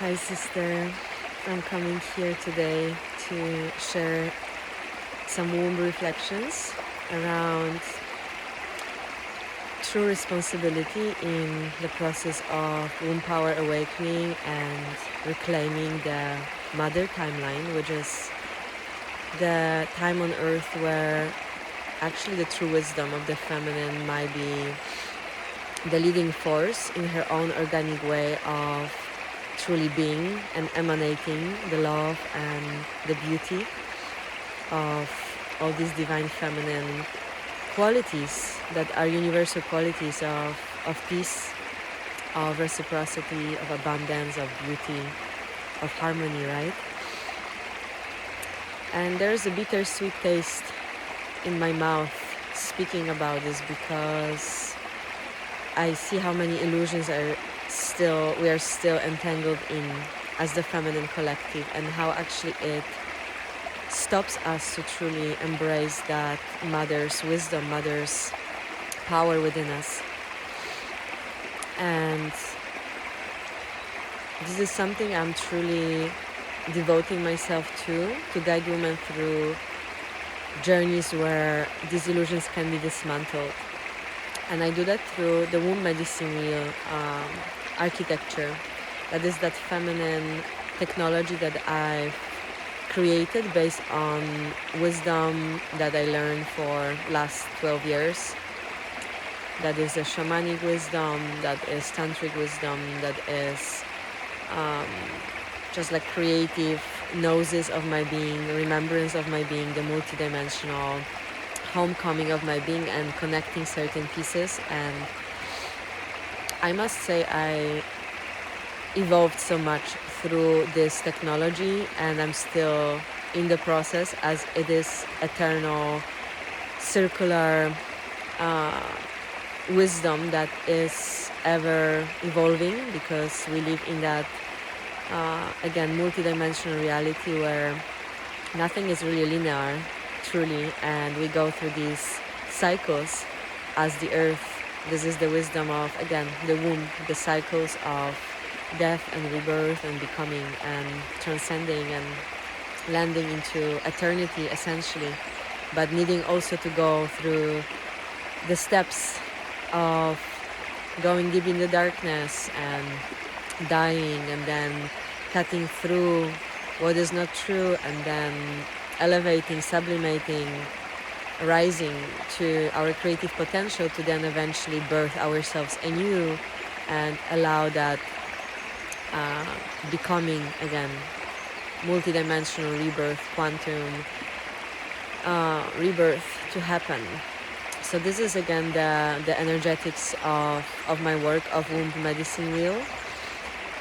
Hi sister, I'm coming here today to share some womb reflections around true responsibility in the process of womb power awakening and reclaiming the mother timeline, which is the time on earth where actually the true wisdom of the feminine might be the leading force in her own organic way of truly being and emanating the love and the beauty of all these divine feminine qualities that are universal qualities of peace, of reciprocity, of abundance, of beauty, of harmony, right? And there's a bittersweet taste in my mouth speaking about this because I see how many illusions we are still entangled in as the feminine collective, and how actually it stops us to truly embrace that mother's wisdom, mother's power within us. And this is something I'm truly devoting myself to guide women through journeys where these illusions can be dismantled. And I do that through the womb medicine wheel architecture. That is that feminine technology that I've created based on wisdom that I learned for last 12 years. That is a shamanic wisdom, that is tantric wisdom, that is just like creative gnosis of my being, remembrance of my being, the multidimensional homecoming of my being, and connecting certain pieces. And I must say I evolved so much through this technology, and I'm still in the process, as it is eternal circular wisdom that is ever evolving, because we live in that again multidimensional reality where nothing is really linear truly, and we go through these cycles as the earth. This is the wisdom of, again, the womb, the cycles of death and rebirth and becoming and transcending and landing into eternity essentially, but needing also to go through the steps of going deep in the darkness and dying, and then cutting through what is not true, and then elevating, sublimating, rising to our creative potential, to then eventually birth ourselves anew and allow that becoming, again, multidimensional rebirth, quantum rebirth to happen. So this is again the energetics of my work of womb medicine wheel,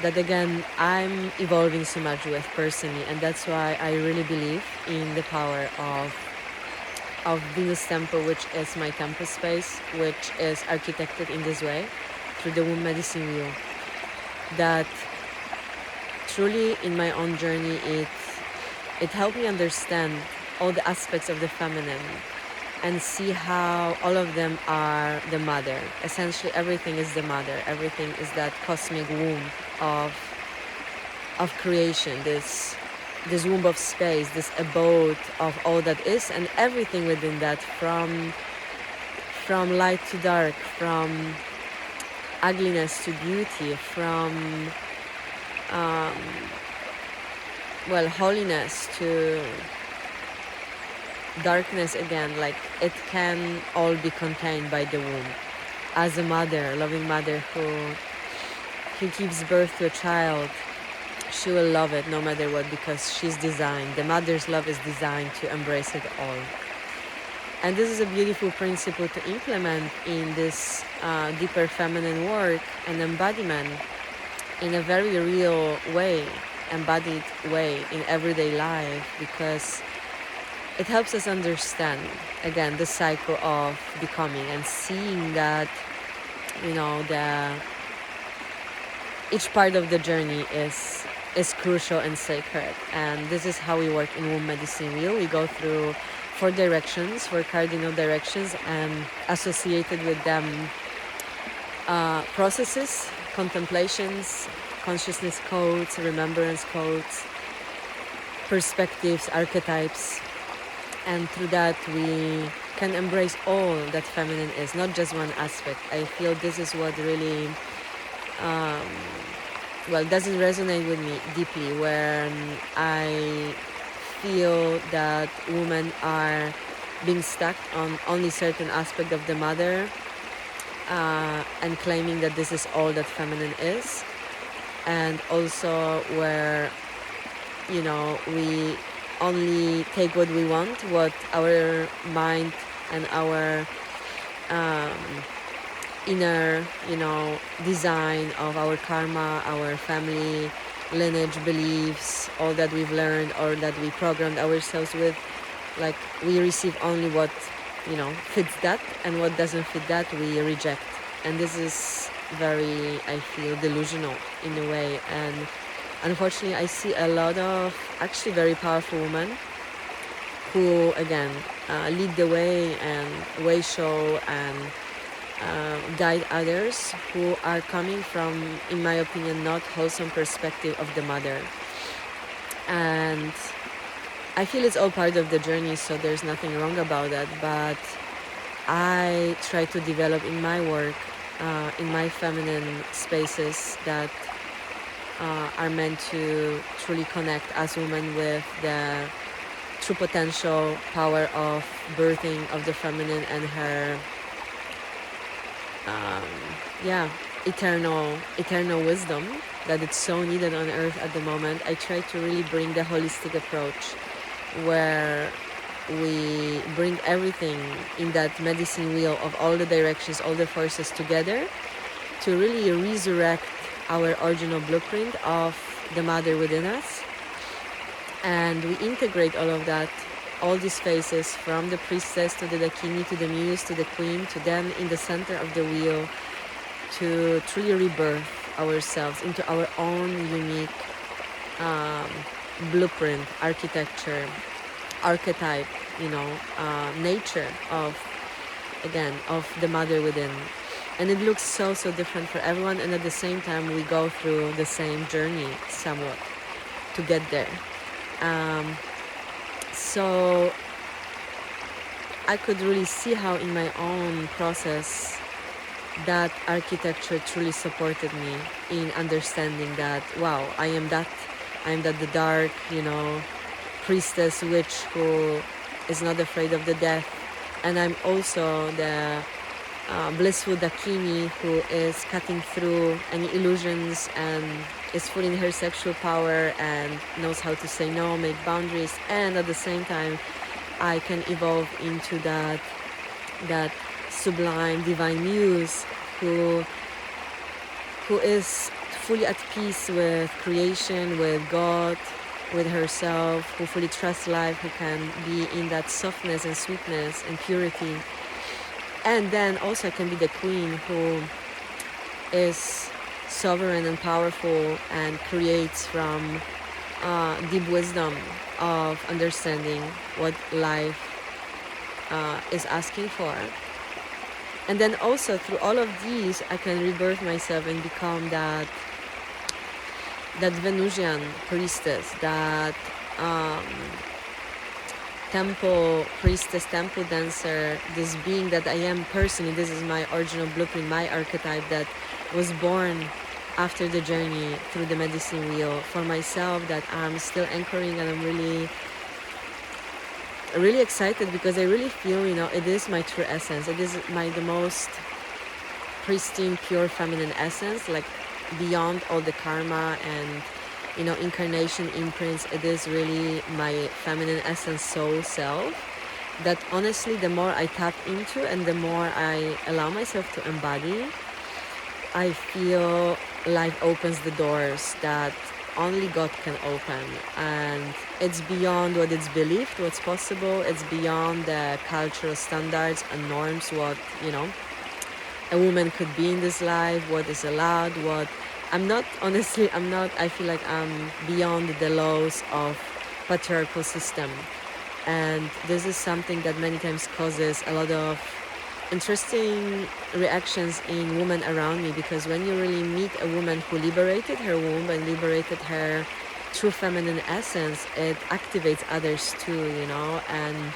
that again I'm evolving so much with personally, and that's why I really believe in the power of Venus temple, which is my temple space, which is architected in this way through the womb medicine wheel. That truly in my own journey it helped me understand all the aspects of the feminine and see how all of them are the mother. Essentially everything is the mother, everything is that cosmic womb of creation, this womb of space, this abode of all that is, and everything within that, from light to dark, from ugliness to beauty, from holiness to darkness. Again, like, it can all be contained by the womb. As a mother, loving mother who gives birth to a child, she will love it no matter what, because she's designed. The mother's love is designed to embrace it all. And this is a beautiful principle to implement in this deeper feminine work and embodiment in a very real way, embodied way in everyday life, because it helps us understand, again, the cycle of becoming and seeing that, each part of the journey is crucial and sacred. And this is how we work in womb medicine wheel. We go through 4 directions, 4 cardinal directions, and associated with them processes, contemplations, consciousness codes, remembrance codes, perspectives, archetypes. And through that, we can embrace all that feminine is, not just one aspect. I feel this is what really, doesn't resonate with me deeply, when I feel that women are being stuck on only certain aspect of the mother, and claiming that this is all that feminine is. And also where, we only take what we want, what our mind and our inner, design of our karma, our family lineage beliefs, all that we've learned or that we programmed ourselves with, like we receive only what fits that, and what doesn't fit that we reject. And this is very, I feel, delusional in a way. And unfortunately, I see a lot of actually very powerful women who, again, lead the way and way show and guide others, who are coming from, in my opinion, not wholesome perspective of the mother. And I feel it's all part of the journey, so there's nothing wrong about that. But I try to develop in my work, in my feminine spaces that are meant to truly connect as women with the true potential power of birthing of the feminine and her eternal wisdom that it's so needed on earth at the moment. I try to really bring the holistic approach, where we bring everything in that medicine wheel of all the directions, all the forces together, to really resurrect our original blueprint of the mother within us. And we integrate all of that, all these phases, from the priestess to the dakini to the muse to the queen, to them in the center of the wheel, to truly rebirth ourselves into our own unique blueprint, architecture, archetype, nature of the mother within. And it looks so different for everyone, and at the same time we go through the same journey somewhat to get there. So I could really see how in my own process that architecture truly supported me in understanding that, wow, I am that the dark, priestess, witch who is not afraid of the death. And I'm also the blissful dakini who is cutting through any illusions and is full in her sexual power and knows how to say no, make boundaries. And at the same time, I can evolve into that sublime divine muse who is fully at peace with creation, with God, with herself, who fully trusts life, who can be in that softness and sweetness and purity. And then also I can be the queen who is sovereign and powerful and creates from deep wisdom of understanding what life is asking for. And then also through all of these, I can rebirth myself and become that Venusian priestess, that temple priestess, temple dancer, this being that I am personally. This is my original blueprint, my archetype that was born after the journey through the medicine wheel for myself, that I'm still anchoring. And I'm really excited because I really feel, it is my true essence. It is the most pristine, pure feminine essence, like beyond all the karma and incarnation imprints. It is really my feminine essence, soul self, that honestly the more I tap into and the more I allow myself to embody, I feel life opens the doors that only God can open. And it's beyond what it's believed, what's possible. It's beyond the cultural standards and norms, what a woman could be in this life, what is allowed, what I feel like I'm beyond the laws of patriarchal system. And this is something that many times causes a lot of interesting reactions in women around me, because when you really meet a woman who liberated her womb and liberated her true feminine essence, it activates others too, and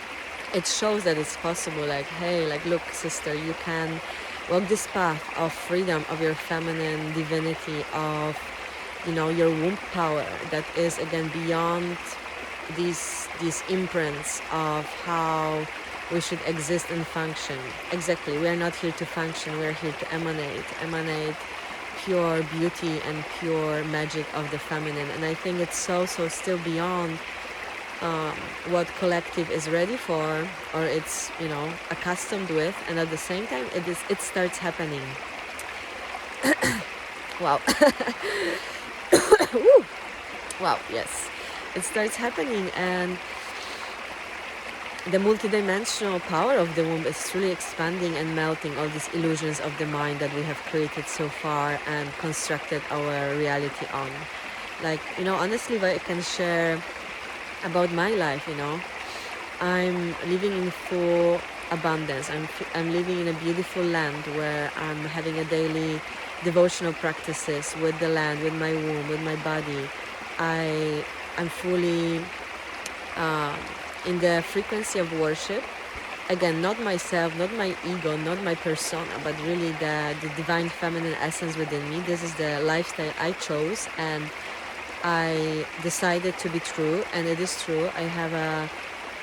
it shows that it's possible. Like, hey, like, look, sister, you can walk this path of freedom, of your feminine divinity, of your womb power that is, again, beyond these imprints of how we should exist and function. Exactly, we are not here to function, we are here to emanate pure beauty and pure magic of the feminine. And I think it's so still beyond what collective is ready for, or it's accustomed with, and at the same time it starts happening. Wow. Woo. Wow, yes, it starts happening, and the multidimensional power of the womb is truly expanding and melting all these illusions of the mind that we have created so far and constructed our reality on. Like, honestly, what I can share about my life, I'm living in full abundance. I'm living in a beautiful land where I'm having a daily devotional practices with the land, with my womb, with my body. I'm fully in the frequency of worship. Again, not myself, not my ego, not my persona, but really the divine feminine essence within me. This is the lifestyle I chose, and I decided to be true, and it is true. I have a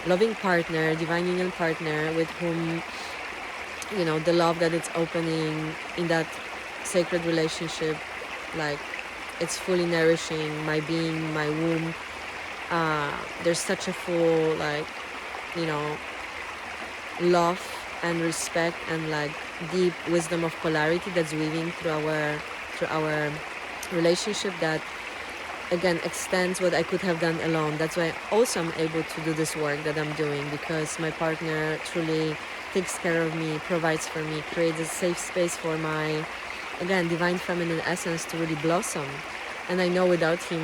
loving partner, divine union partner, with whom, the love that it's opening in that sacred relationship, like, it's fully nourishing my being, my womb. There's such a full, like, love and respect and, like, deep wisdom of polarity that's weaving through our relationship that, again, extends what I could have done alone. That's why also I'm able to do this work that I'm doing, because my partner truly takes care of me, provides for me, creates a safe space for my, again, divine feminine essence to really blossom. And I know without him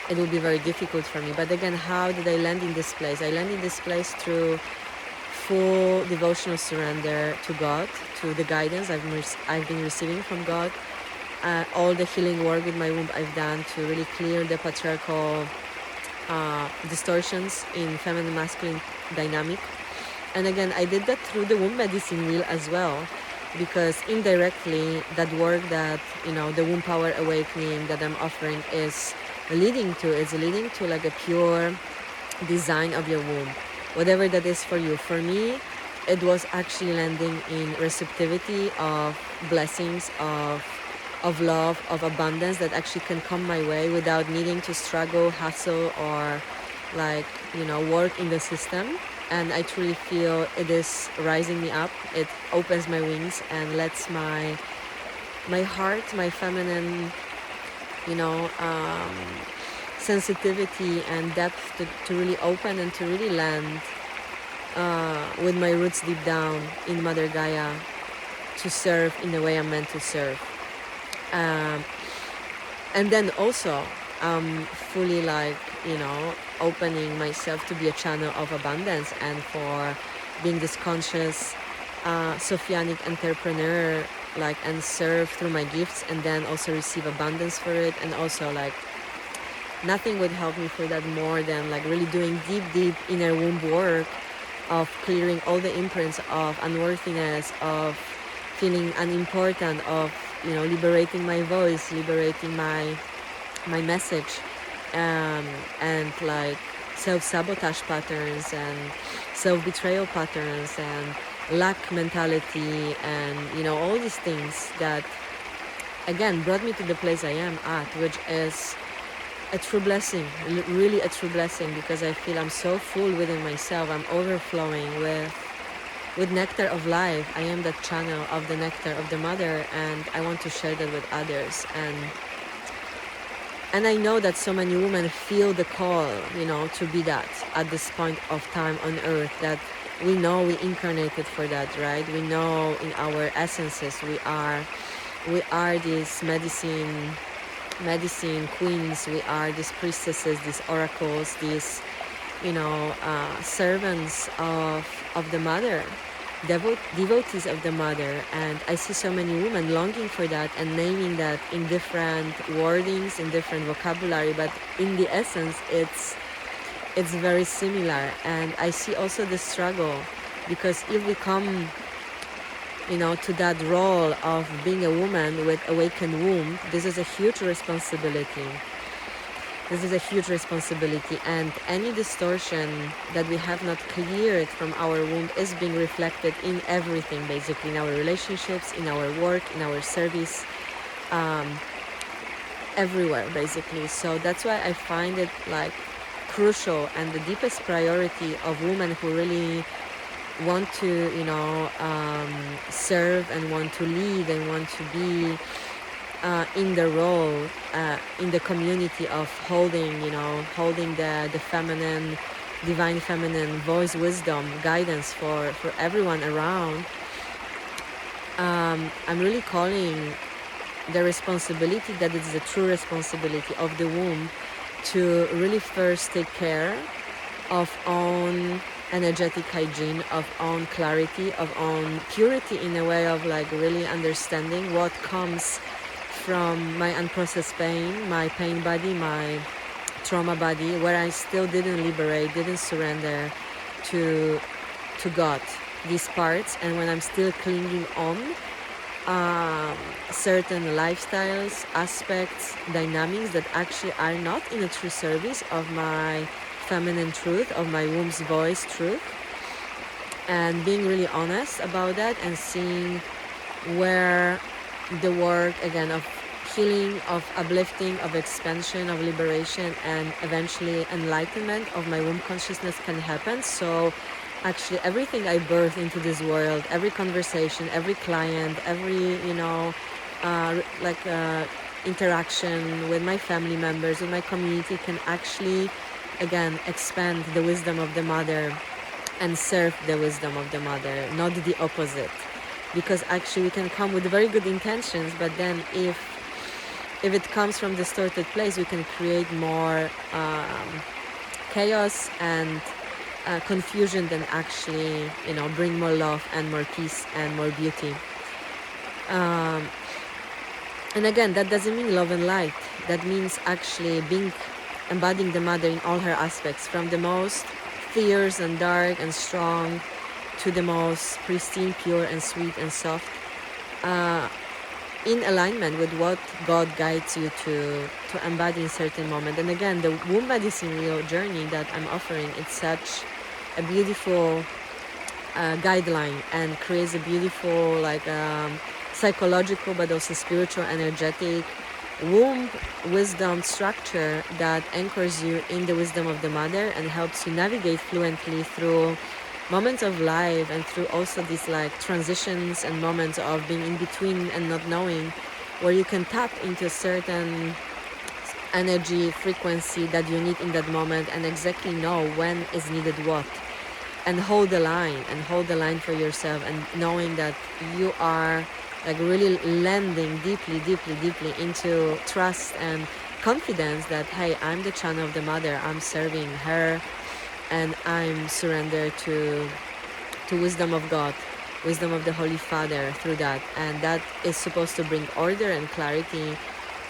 it will be very difficult for me. But again, how did I land in this place? I land in this place through full devotional surrender to God, to the guidance I've been receiving from God. All the healing work with my womb I've done to really clear the patriarchal distortions in feminine masculine dynamic. And again, I did that through the womb medicine wheel as well, because indirectly that work that the womb power awakening that I'm offering is leading to like a pure design of your womb, whatever that is for you. For me, it was actually landing in receptivity of blessings, of love, of abundance that actually can come my way without needing to struggle, hustle, or work in the system. And I truly feel it is rising me up. It opens my wings and lets my heart, my feminine, sensitivity and depth to really open and to really land with my roots deep down in Mother Gaia, to serve in the way I'm meant to serve. And then also fully opening myself to be a channel of abundance and for being this conscious Sophianic entrepreneur, and serve through my gifts and then also receive abundance for it. And also nothing would help me for that more than really doing deep inner womb work of clearing all the imprints of unworthiness, of feeling unimportant, of liberating my voice, liberating my message, and self-sabotage patterns and self-betrayal patterns and lack mentality and all these things that again brought me to the place I am at, which is a true blessing, really a true blessing, because I feel I'm so full within myself. I'm overflowing with nectar of life. I am that channel of the nectar of the mother, and I want to share that with others. And I know that so many women feel the call, to be that at this point of time on earth, that we know we incarnated for that, right? We know in our essences we are these medicine queens, we are these priestesses, these oracles, these servants of the mother. devotees of the mother, and I see so many women longing for that and naming that in different wordings, in different vocabulary, but in the essence it's very similar. And I see also the struggle, because if we come to that role of being a woman with awakened womb, this is a huge responsibility. And any distortion that we have not cleared from our womb is being reflected in everything, basically, in our relationships, in our work, in our service, everywhere, basically. So that's why I find it like crucial and the deepest priority of women who really want to serve and want to lead and want to be in the role in the community of holding the feminine, divine feminine voice, wisdom, guidance for everyone around. I'm really calling the responsibility, that it's the true responsibility of the womb, to really first take care of own energetic hygiene, of own clarity, of own purity, in a way of like really understanding what comes from my unprocessed pain, my pain body, my trauma body, where I still didn't liberate, didn't surrender to God, these parts, and when I'm still clinging on certain lifestyles, aspects, dynamics that actually are not in a true service of my feminine truth, of my womb's voice truth, and being really honest about that and seeing where the work again of healing, of uplifting, of expansion, of liberation, and eventually enlightenment of my womb consciousness can happen. So actually everything I birth into this world, every conversation, every client, every interaction with my family members, with my community, can actually again expand the wisdom of the mother and serve the wisdom of the mother, not the opposite. Because actually we can come with very good intentions, but then if it comes from distorted place, we can create more chaos and confusion than actually bring more love and more peace and more beauty. And again, that doesn't mean love and light. That means actually embodying the mother in all her aspects, from the most fierce and dark and strong to the most pristine, pure and sweet and soft, in alignment with what God guides you to embody in certain moment. And again, the womb medicine wheel journey that I'm offering, it's such a beautiful guideline, and creates a beautiful psychological but also spiritual, energetic womb wisdom structure that anchors you in the wisdom of the mother and helps you navigate fluently through moments of life, and through also these transitions and moments of being in between and not knowing, where you can tap into a certain energy frequency that you need in that moment, and exactly know when is needed what, and hold the line for yourself, and knowing that you are really landing deeply into trust and confidence that, hey, I'm the channel of the mother, I'm serving her, and I'm surrendered to wisdom of God, wisdom of the Holy Father through that. And that is supposed to bring order and clarity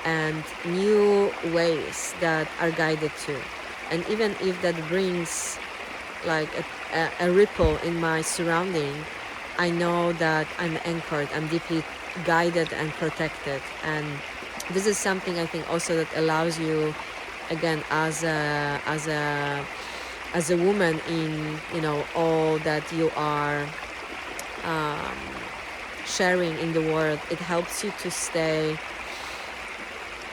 and new ways that are guided to. And even if that brings a ripple in my surrounding, I know that I'm anchored, I'm deeply guided and protected. And this is something I think also that allows you, again, as a woman, in all that you are sharing in the world, it helps you to stay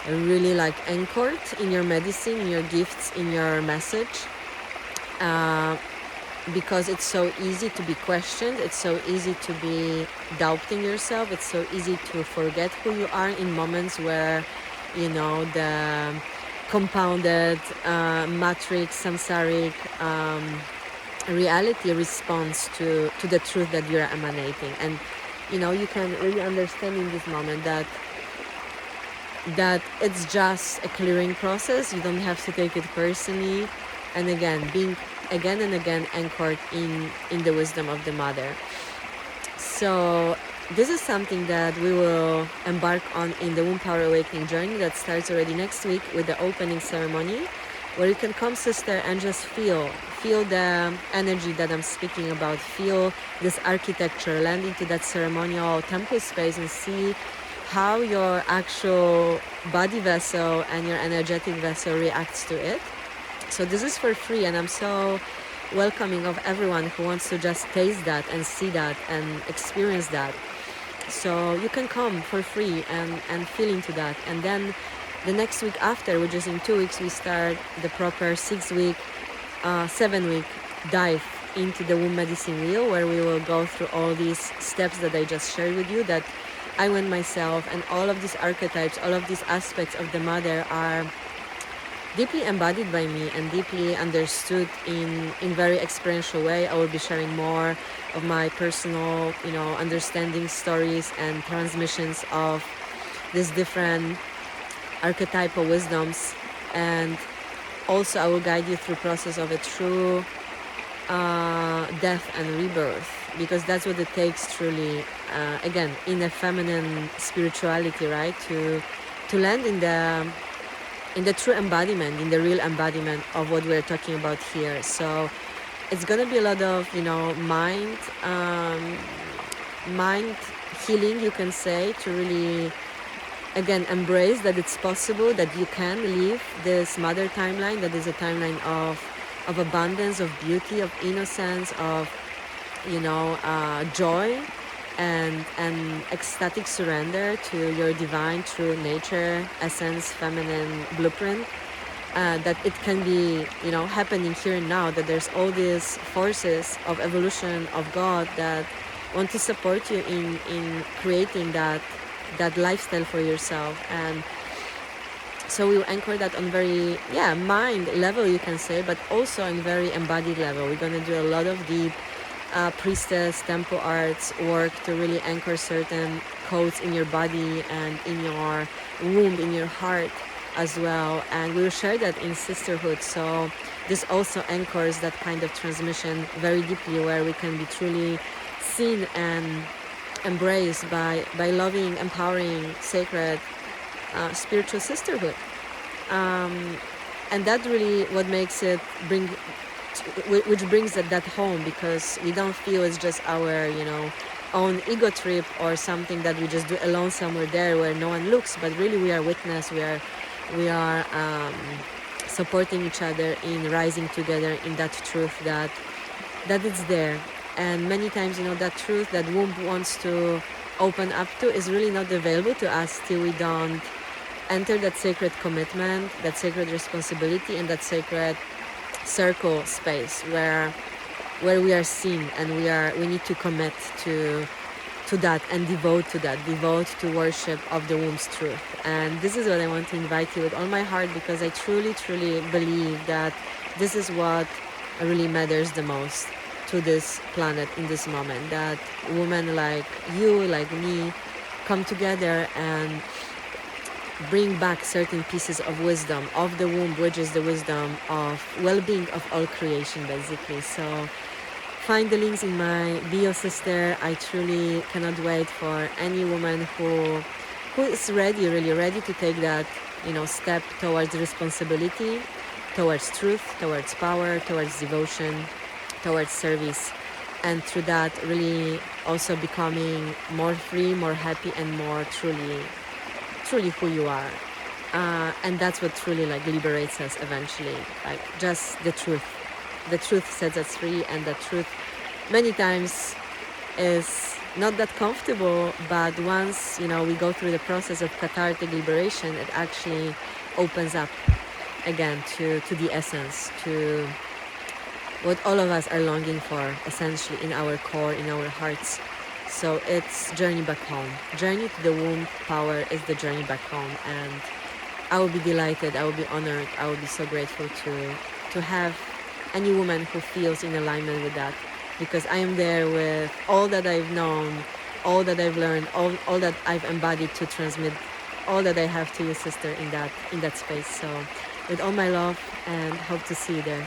really anchored in your medicine, in your gifts, in your message, because it's so easy to be questioned, it's so easy to be doubting yourself, it's so easy to forget who you are in moments where the compounded matrix, samsaric reality responds to the truth that you're emanating. And you can really understand in this moment that it's just a clearing process. You don't have to take it personally, and again, being again and again anchored in the wisdom of the mother. So this is something that we will embark on in the Womb Power Awakening journey that starts already next week with the opening ceremony, where you can come, sister, and just feel the energy that I'm speaking about, feel this architecture, land into that ceremonial temple space and see how your actual body vessel and your energetic vessel reacts to it. So this is for free, and I'm so welcoming of everyone who wants to just taste that and see that and experience that. So you can come for free and feel into that. And then the next week after, which is in 2 weeks, we start the proper 6-week, 7-week dive into the womb medicine wheel, where we will go through all these steps that I just shared with you, that I went myself, and all of these archetypes, all of these aspects of the mother are deeply embodied by me and deeply understood in very experiential way. I will be sharing more of my personal, understanding, stories, and transmissions of these different archetypal wisdoms, and also I will guide you through process of a true death and rebirth, because that's what it takes truly, again, in a feminine spirituality, right, to land in the true embodiment, in the real embodiment of what we're talking about here. So it's going to be a lot of, mind healing, you can say, to really, again, embrace that it's possible, that you can live this mother timeline, that is a timeline of abundance, of beauty, of innocence, of, joy, and ecstatic surrender to your divine, true nature, essence, feminine blueprint. That it can be, happening here and now, that there's all these forces of evolution of God that want to support you in creating that lifestyle for yourself. And so we will anchor that on very, mind level, you can say, but also on very embodied level. We're going to do a lot of deep priestess, temple arts work to really anchor certain codes in your body and in your womb, in your heart as well. And we will share that in sisterhood. So this also anchors that kind of transmission very deeply, where we can be truly seen and embraced by loving, empowering, sacred, spiritual sisterhood. And that really what makes it which brings that home, because we don't feel it's just our, own ego trip or something that we just do alone somewhere there where no one looks, but really we are witness, we are supporting each other in rising together in that truth that it's there. And many times, that truth that womb wants to open up to is really not available to us till we don't enter that sacred commitment, that sacred responsibility, and that sacred circle space where we are seen, and we need to commit to that and devote to worship of the womb's truth. And this is what I want to invite you with all my heart, because I truly believe that this is what really matters the most to this planet in this moment, that women like you, like me, come together and bring back certain pieces of wisdom of the womb, which is the wisdom of well-being of all creation, basically. So find the links in my bio, sister. I truly cannot wait for any woman who is really ready to take that, step towards responsibility, towards truth, towards power, towards devotion, towards service, and through that really also becoming more free, more happy, and more truly who you are. And that's what truly liberates us eventually, just the truth. The truth sets us free, and the truth many times is not that comfortable, but once we go through the process of cathartic liberation, it actually opens up again to the essence, to what all of us are longing for, essentially, in our core, in our hearts. So it's journey back home. Journey to the womb power is the journey back home, and I will be delighted, I will be honored, I will be so grateful to have any woman who feels in alignment with that, because I am there with all that I've known, all that I've learned, all that I've embodied to transmit all that I have to you, sister, in that space. So with all my love, and hope to see you there.